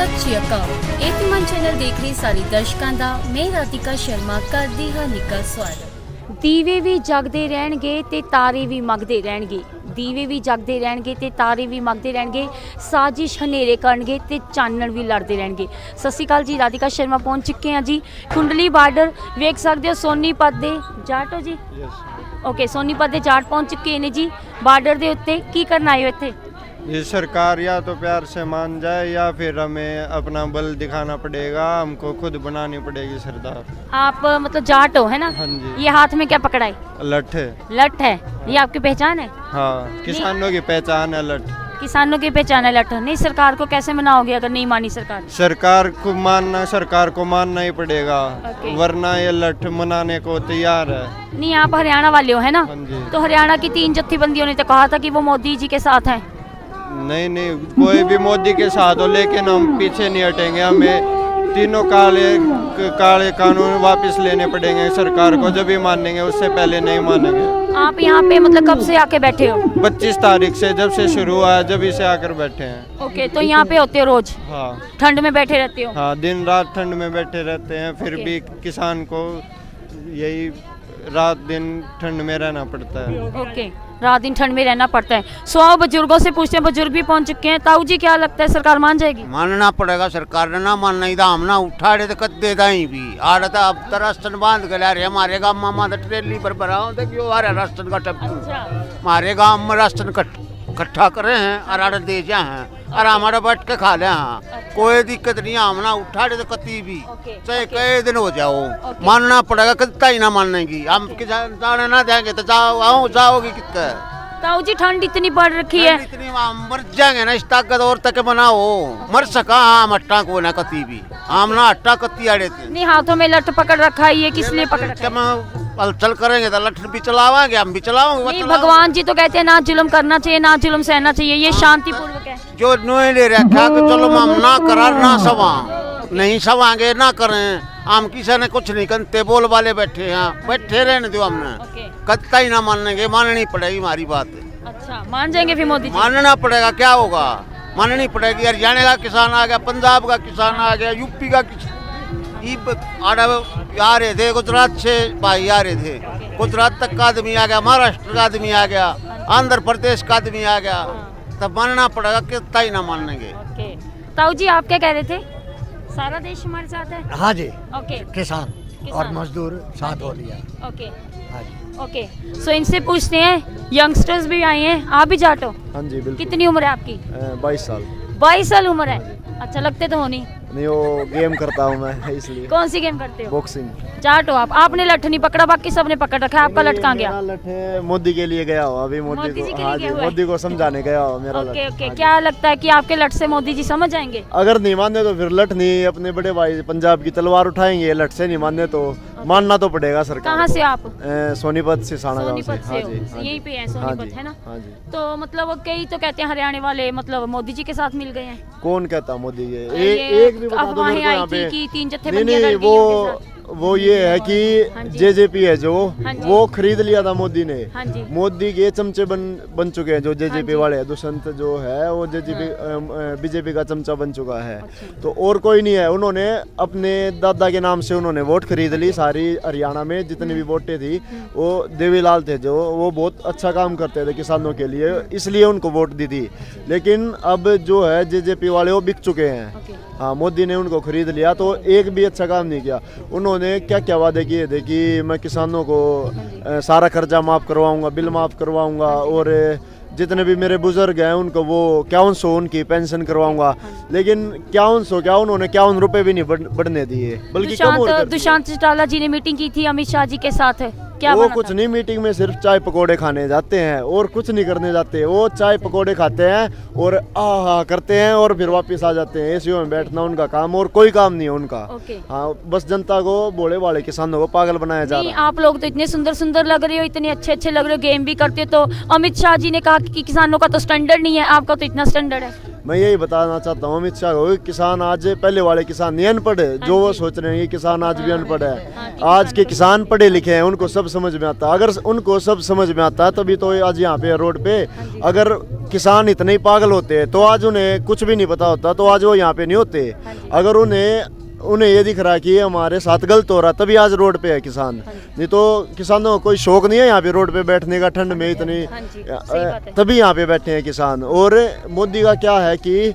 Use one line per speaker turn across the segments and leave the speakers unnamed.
ਸਤਿ ਸ਼੍ਰੀ ਅਕਾਲ। ਏਤਮਨ ਚੈਨਲ ਦੇਖ ਰਹੇ ਸਾਰੇ ਦਰਸ਼ਕਾਂ ਦਾ ਮੈਂ ਰਾਧਿਕਾ ਸ਼ਰਮਾ ਕਰਦੀ ਹਾਂ ਨਿੱਘਾ ਸਵਾਗਤ। ਦੀਵੇ ਵੀ ਜਗਦੇ ਰਹਿਣਗੇ ਤੇ ਤਾਰੇ ਵੀ ਮਗਦੇ ਰਹਿਣਗੇ। ਦੀਵੇ ਵੀ ਜਗਦੇ ਰਹਿਣਗੇ ਤੇ ਤਾਰੇ ਵੀ ਮਗਦੇ ਰਹਿਣਗੇ। ਸਾਜ਼ਿਸ਼ ਹਨੇਰੇ ਕਰਨਗੇ ਤੇ ਚਾਨਣ ਵੀ ਲੜਦੇ ਰਹਿਣਗੇ। ਸਤਿ ਸ਼੍ਰੀ ਅਕਾਲ ਜੀ, ਰਾਧਿਕਾ ਸ਼ਰਮਾ ਪਹੁੰਚ ਚੁੱਕੇ ਹਾਂ ਜੀ ਕੁੰਡਲੀ ਬਾਰਡਰ। ਵੇਖ ਸਕਦੇ ਹੋ ਸੋਨੀਪਤ ਦੇ ਜਾਟ ਹੋ ਜੀ। ओके सोनीपत के जाट पहुंच चुके हैं जी बार्डर के उत्ते। की करना आए हो इत्थे?
ये सरकार या तो प्यार से मान जाए या फिर हमें अपना बल दिखाना पड़ेगा, हमको खुद बनानी पड़ेगी सरदार।
आप मतलब जाट हो है ना?
हाँ जी।
ये हाथ में क्या पकड़ा है?
लठ है।
लठ है, ये आपकी पहचान है?
हाँ, किसानों की पहचान है लठ।
किसानों की पहचान है लठ। नहीं, सरकार को कैसे मनाओगे अगर नहीं मानी सरकार?
सरकार को मानना ही पड़ेगा, वरना ये लठ मनाने को तैयार है।
नहीं, आप हरियाणा वाले हो है ना?
हाँ जी।
तो हरियाणा की 3 जत्थेबंदियों ने तो कहा था कि वो मोदी जी के साथ हैं।
नहीं, कोई भी मोदी के साथ हो, लेकिन हम पीछे नहीं हटेंगे। हमें तीनों काले कानून वापस लेने पड़ेंगे सरकार को, जब भी मानेंगे, उससे पहले नहीं मानेंगे।
आप यहाँ पे मतलब कब से आके बैठे हो?
25 तारीख से, जब से शुरू हुआ है, जब से आकर बैठे हैं।
ओके, तो यहाँ पे होते हो रोज?
हाँ।
ठंड में बैठे रहते हो?
हाँ, दिन रात ठंड में बैठे रहते हैं, फिर भी किसान को यही रात दिन ठंड में रहना पड़ता है।
ओके, रात दिन ठंड में रहना पड़ता है। 100 बुजुर्गों से पूछते हैं, बुजुर्ग भी पहुंच चुके हैं। ताऊ जी क्या लगता है सरकार मान जाएगी?
मानना पड़ेगा सरकार ने, ना मानना ही हम ना उठाड़े तो कद्दे दाई भी आड़ था। अब तो राशन बांध के ला रहे हमारे गाँव मामा तो ट्रेली पर भराओ देखियो आ राशन का टप।
अच्छा।
हमारे गाँव में राशन इकट्ठा करे हैं और आड़ दे जा हैं और हमारा बैठ के खा ले हैं। कोई दिक्कत नहीं, हम ना उठाड़े तो कती भी चाहे कई दिन हो जाओ। मानना पड़ेगा, कितना ही ना मानने की। हम किसान जाने ना देंगे तो जाओगी कितना।
ताऊ जी ठंड इतनी बढ़ रखी है,
इतनी मर जाएंगे ना इस ताकत और तक बनाओ। मर सका हम अट्टा को ना कती भी, हम ना अट्टा कती आड़े थे।
नहीं, हाथों में लठ पकड़ रखा है, ये किस लिए पकड़ रखा है?
हलचल करेंगे तो लठ भी चलावाएंगे, हम भी चलाओगे।
नहीं, भगवान जी तो कहते हैं ना जुल्म करना चाहिए, ना जुल्म सहना चाहिए, ये शांति पूर्वक है।
जो नोए ले रखा कि चलो हम ना करार ना सवा, नहीं सवाएंगे ना करें। हम किसी ने कुछ नहीं करते, बोल वाले बैठे हैं, बैठे रहने दो। हमने कत्ता ही ना मानेंगे, माननी पड़ेगी हमारी बात।
अच्छा, मान जाएंगे फिर मोदी जी?
मानना पड़ेगा, क्या होगा, माननी पड़ेगी। हरियाणा का किसान आ गया, पंजाब का किसान आ गया, यूपी का आ रहे थे, गुजरात से भाई आ रहे थे, गुजरात तक का आदमी आ गया, महाराष्ट्र का आदमी आ गया, आंध्र प्रदेश का आदमी आ गया। तब मानना पड़ेगा, कितना ही ना मानेंगे।
ताऊ जी आप क्या कह रहे थे? सारा देश हमारे साथ है?
हाँ जी।
ओके,
किसान और मजदूर साथ हो लिया।
ओके
हाँ जी।
ओके, सो इनसे पूछते हैं, यंगस्टर्स भी आए हैं, आप भी जाट हो?
हाँ जी, बिल्कुल।
कितनी उम्र है आपकी?
22 साल।
22 साल उम्र है। अच्छा, लगते तो हो नहीं।
वो गेम करता हूँ मैं, इसलिए।
कौन सी गेम करते हो?
बॉक्सिंग।
जाट हो आप? आपने लठ नहीं पकड़ा, बाकी सबने पकड़ रखा है, आपका लठ कहाँ गया?
लठ मोदी के लिए गया हो अभी,
मोदी जी के लिए
हाँ
गया
जी,
हुआ है?
मोदी को समझाने गया हो मेरा
ओके
लठ।
ओके, क्या लगता है कि आपके लठ से मोदी जी समझ जाएंगे?
अगर नहीं माने तो फिर लठ नहीं, अपने बड़े भाई पंजाब की तलवार उठाएंगे। लठ से नहीं माने तो मानना तो पड़ेगा सरकार।
कहाँ से आप?
सोनीपत से, साना गाँव से।
सोनीपत से
हाँ
हो?
जी, हाँ
यहीं
जी।
पे है
हाँ
सोनीपत,
जी,
है ना?
हाँ जी।
तो मतलब कई तो कहते हैं हरियाणा वाले मतलब मोदी जी के साथ मिल गए हैं।
कौन कहता मोदी ये?
ये
एक भी बता दो मेरे
अफवाहें
को
आई
यहाँ
थी
पे।
कि 3
नहीं
जत्थेबंदियां
नहीं,
लड़ गई उनके साथ।
वो ये है
हाँ
कि
जी।
जेजेपी है जो,
हाँ जी।
वो खरीद लिया था मोदी ने।
हाँ जी।
मोदी के चमचे बन चुके हैं जो
हाँ
जेजेपी
जी।
वाले हैं। दुष्यंत जो है वो जेजेपी बीजेपी का चमचा बन चुका है।
अच्छा।
तो और कोई नहीं है। उन्होंने अपने दादा के नाम से उन्होंने वोट खरीद ली। सारी हरियाणा में जितनी भी वोटें थी, वो देवीलाल थे जो, वो बहुत अच्छा काम करते थे किसानों के लिए, इसलिए उनको वोट दी थी। लेकिन अब जो है जेजेपी वाले वो बिक चुके हैं। हाँ, मोदी ने उनको खरीद लिया, तो एक भी अच्छा काम नहीं किया। उन्होंने क्या क्या वादे किए थे कि मैं किसानों को सारा कर्जा माफ़ करवाऊंगा, बिल माफ़ करवाऊंगा, और जितने भी मेरे बुजुर्ग हैं उनको वो 5100 उनकी पेंशन करवाऊंगा। लेकिन 5100 क्या, उन्होंने 51 रुपए भी नहीं बढ़ने दिए, बल्कि कम और कर दिए।
दुष्यंत चौटाला जी ने मीटिंग की थी अमित शाह जी के साथ, क्या
वो
बना
कुछ
था?
नहीं, मीटिंग में सिर्फ चाय पकोड़े खाने जाते हैं और कुछ नहीं करने जाते। वो चाय पकोड़े खाते हैं और आहा करते हैं और फिर वापस आ जाते हैं। एसीओ में बैठना उनका काम, और कोई काम नहीं है उनका।
ओके।
हाँ, बस जनता को, भोले वाले किसानों को पागल बनाया जा
नहीं,
रहा है।
आप लोग तो इतने सुंदर सुंदर लग रहे हो, इतने अच्छे अच्छे लग रहे हो, गेम भी करते हो। तो अमित शाह जी ने कहा कि किसानों का तो स्टैंडर्ड नहीं है, आपका तो इतना स्टैंडर्ड है।
मैं यही बताना चाहता हूँ अमित शाह को कि किसान आज पहले वाले किसान नहीं अनपढ़ है, जो वो सोच रहे हैं कि किसान आज भी अनपढ़ है। आज के किसान पढ़े लिखे हैं, उनको सब समझ में आता है। अगर उनको सब समझ में आता है तभी तो आज यहाँ पे रोड पे, अगर किसान इतने ही पागल होते हैं तो आज उन्हें कुछ भी नहीं पता होता तो आज वो यहाँ पे नहीं होते। अगर उन्हें ये दिख रहा है कि हमारे साथ गलत हो रहा तभी आज रोड पे है किसान, नहीं तो किसानों को कोई शौक नहीं है यहाँ पे रोड पे बैठने का ठंड में इतनी, तभी यहाँ पे बैठे हैं किसान। और मोदी का क्या है कि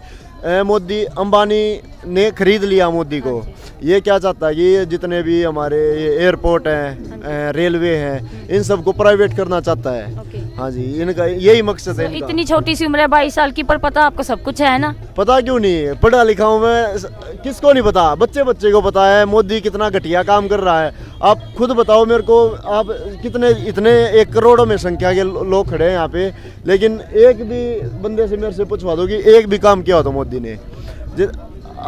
मोदी अंबानी ने खरीद लिया मोदी को। ये क्या चाहता है कि जितने भी हमारे एयरपोर्ट हैं, रेलवे हैं, इन सबको प्राइवेट करना चाहता है। हाँ जी, इनका यही मकसद है।
इतनी छोटी सी उम्र है 22 साल की, पर पता आपको सब कुछ है ना? पता
क्यों नहीं, पढ़ा लिखा हूँ मैं, किसको नहीं पता? बच्चे को पता है मोदी कितना घटिया काम कर रहा है। आप खुद बताओ मेरे को, आप कितने इतने 1 करोड़ों में संख्या के लोग खड़े हैं यहाँ पे, लेकिन एक भी बंदे से मेरे से पूछवा दो कि एक भी काम किया हो तो मोदी ने।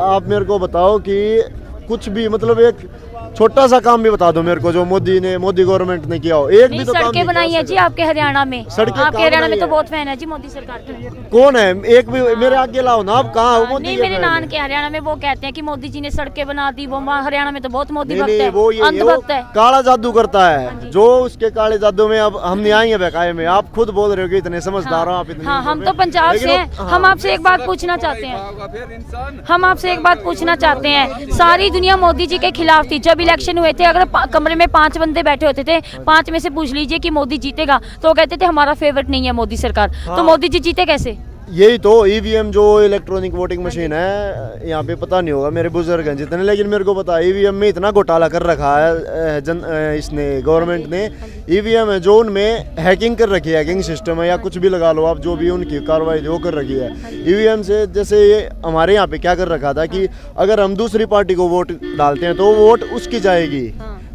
आप मेरे को बताओ कि कुछ भी, मतलब एक छोटा सा काम भी बता दो मेरे को जो मोदी गवर्नमेंट ने किया हो। एक भी तो काम
सड़कें बनाई है जी आपके हरियाणा में, आपके हरियाणा में तो बहुत फैन है जी मोदी सरकार के।
कौन है? एक भी मेरे आगे लाओ ना, आप कहाँ हो? मोदी
नहीं, मेरे नान के हरियाणा में वो कहते हैं कि मोदी जी ने सड़कें बना दी। वो हरियाणा में तो बहुत मोदी भक्त है, अंधभक्त है,
काला जादू करता है। जो उसके काले जादू में अब हम नहीं आएंगे बकाये में। आप खुद बोल रहे हो कि इतने समझदार हो आप।
हाँ, हम तो पंजाब से हैं। हम आपसे एक बात पूछना चाहते हैं, सारी दुनिया मोदी जी के खिलाफ थी जब इलेक्शन हुए थे। अगर कमरे में 5 बंदे बैठे होते थे, 5 में से पूछ लीजिए कि मोदी जीतेगा, तो वो कहते थे हमारा फेवरेट नहीं है मोदी सरकार। तो मोदी जी जीते कैसे?
यही तो ईवीएम जो इलेक्ट्रॉनिक वोटिंग मशीन है, यहाँ पे पता नहीं होगा मेरे बुजुर्ग हैं जितने, लेकिन मेरे को पता है ईवीएम में इतना घोटाला कर रखा है इसने, गवर्नमेंट ने। ईवीएम है जो उनमें हैकिंग कर रखी है, हैकिंग सिस्टम है या कुछ भी लगा लो आप, जो भी उनकी कार्रवाई वो कर रखी है ईवीएम से। जैसे ये हमारे यहाँ पे क्या कर रखा था कि अगर हम दूसरी पार्टी को वोट डालते हैं तो वोट उसकी जाएगी,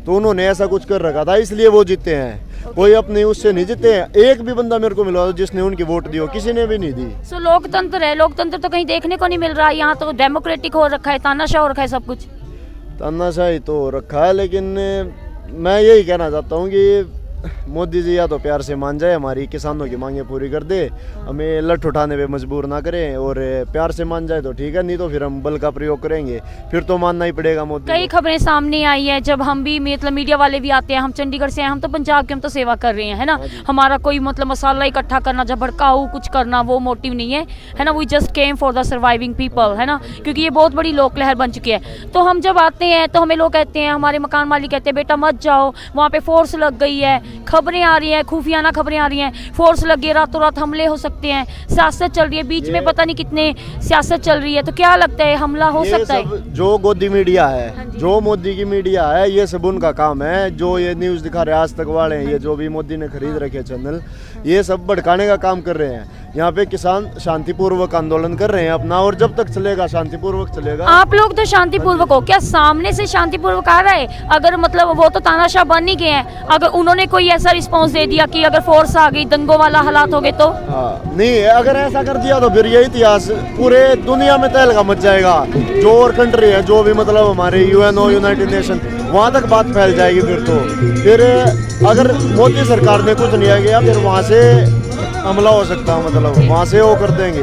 तो उन्होंने ऐसा कुछ कर रखा था, इसलिए वो जीते हैं। कोई अपने उससे नहीं जीते हैं। एक भी बंदा मेरे को मिला जिसने उनकी वोट दी हो, किसी ने भी नहीं दी।
सो लोकतंत्र है, लोकतंत्र तो कहीं देखने को नहीं मिल रहा। यहाँ तो डेमोक्रेटिक हो रखा है, तानाशाह हो रखा है सब कुछ।
तानाशाही तो हो रखा है, लेकिन मैं यही कहना चाहता हूँ कि मोदी जी या तो प्यार से मान जाए, हमारी किसानों की मांगे पूरी कर दे, हमें लठ उठाने पे मजबूर ना करें, और प्यार से मान जाए तो ठीक है, नहीं तो फिर हम बल का प्रयोग करेंगे, फिर तो मानना ही पड़ेगा मोदी।
कई खबरें सामने आई है, जब हम भी मतलब मीडिया वाले भी आते हैं, हम चंडीगढ़ से हैं, हम तो पंजाब के, हम तो सेवा कर रहे हैं, है ना। हमारा कोई मतलब मसाला इकट्ठा करना, जब भड़काऊ कुछ करना, वो मोटिव नहीं है ना। We just came for the surviving people, है ना, क्योंकि ये बहुत बड़ी लोक लहर बन चुकी है। तो हम जब आते हैं तो हमें लोग कहते हैं, हमारे मकान मालिक कहते हैं बेटा मत जाओ, वहाँ पे फोर्स लग गई है, खबरें आ रही है, खुफियाना खबरें आ रही हैं, फोर्स लग गई, रातों रात हमले हो सकते हैं, सियासत चल रही है, बीच में पता नहीं कितने सियासत चल रही है। तो क्या लगता है हमला हो सकता है?
जो गोदी मीडिया है, जो मोदी की मीडिया है, ये सब उनका काम है। जो ये न्यूज़ दिखा रहे हैं आज तक वाले, ये जो भी मोदी ने खरीद रखे चैनल, ये सब भड़काने का काम कर रहे हैं। यहाँ पे किसान शांतिपूर्वक आंदोलन कर रहे हैं अपना, और जब तक चलेगा शांतिपूर्वक चलेगा।
आप लोग तो शांतिपूर्वक हो, क्या सामने से शांतिपूर्वक आ रहा है? अगर मतलब वो तो तानाशाह बन ही गए हैं, अगर उन्होंने कोई ऐसा रिस्पॉन्स दे दिया कि अगर फोर्स आ गई, दंगों वाला हालात हो गए तो?
हाँ, नहीं, अगर ऐसा कर दिया तो फिर ये इतिहास पूरे दुनिया में तहलका मच जाएगा। जो और कंट्री है, जो भी मतलब हमारे यूएनओ, यूनाइटेड नेशन, वहाँ तक बात फैल जाएगी। फिर अगर मोदी सरकार ने कुछ नहीं किया, फिर वहाँ से हमला हो सकता है, मतलब वहाँ से वो कर देंगे।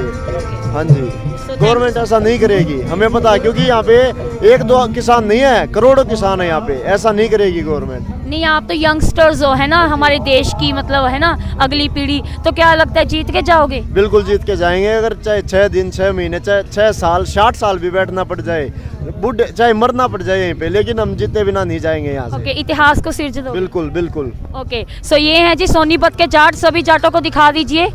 हाँ जी, गवर्नमेंट ऐसा नहीं करेगी, हमें पता है, क्योंकि यहाँ पे 1-2 किसान नहीं है, करोड़ों किसान है यहाँ पे, ऐसा नहीं करेगी गवर्नमेंट।
नहीं, आप तो यंगस्टर्स हो, है ना, हमारे देश की मतलब, है ना, अगली पीढ़ी। तो क्या लगता है जीत के जाओगे?
बिल्कुल जीत के जाएंगे। अगर चाहे 6 दिन, 6 महीने, चाहे 6 साल, 60 साल भी बैठना पड़ जाए, बुढ़े चाहे मरना पड़ जाए यहीं पे, लेकिन हम जीते बिना नहीं जाएंगे यहाँ से।
ओके, इतिहास को सिरज दो।
बिल्कुल बिल्कुल।
ओके, सो ये है जी सोनीपत के जाट। सभी जाटों को दिखा दीजिए,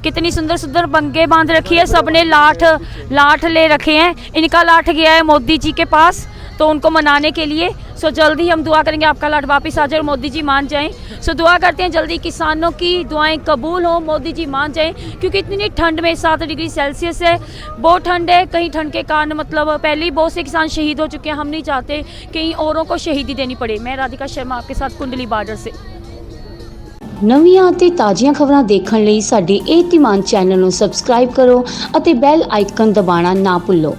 कितनी सुंदर सुंदर बंगे बांध रखी है, सबने लाठ ले रखे हैं। इनका लाठ गया है मोदी जी के पास, तो उनको मनाने के लिए। सो जल्दी हम दुआ करेंगे आपका लाठ वापस आ जाए और मोदी जी मान जाएं। सो दुआ करते हैं जल्दी किसानों की दुआएं कबूल हो, मोदी जी मान जाएं, क्योंकि इतनी ठंड में 7 डिग्री सेल्सियस है, बहुत ठंड है। कहीं ठंड के कारण मतलब पहले ही बहुत से किसान शहीद हो चुके हैं, हम नहीं चाहते कहीं औरों को शहीदी देनी पड़े। मैं राधिका शर्मा आपके साथ कुंडली बार्डर से।
ਨਵੀਆਂ ਅਤੇ ਤਾਜ਼ੀਆਂ ਖਬਰਾਂ ਦੇਖਣ ਲਈ ਸਾਡੇ ਇਹ ਧੀਮਾਨ ਚੈਨਲ ਨੂੰ ਸਬਸਕ੍ਰਾਈਬ ਕਰੋ ਅਤੇ ਬੈਲ ਆਈਕਨ ਦਬਾਉਣਾ ਨਾ ਭੁੱਲੋ।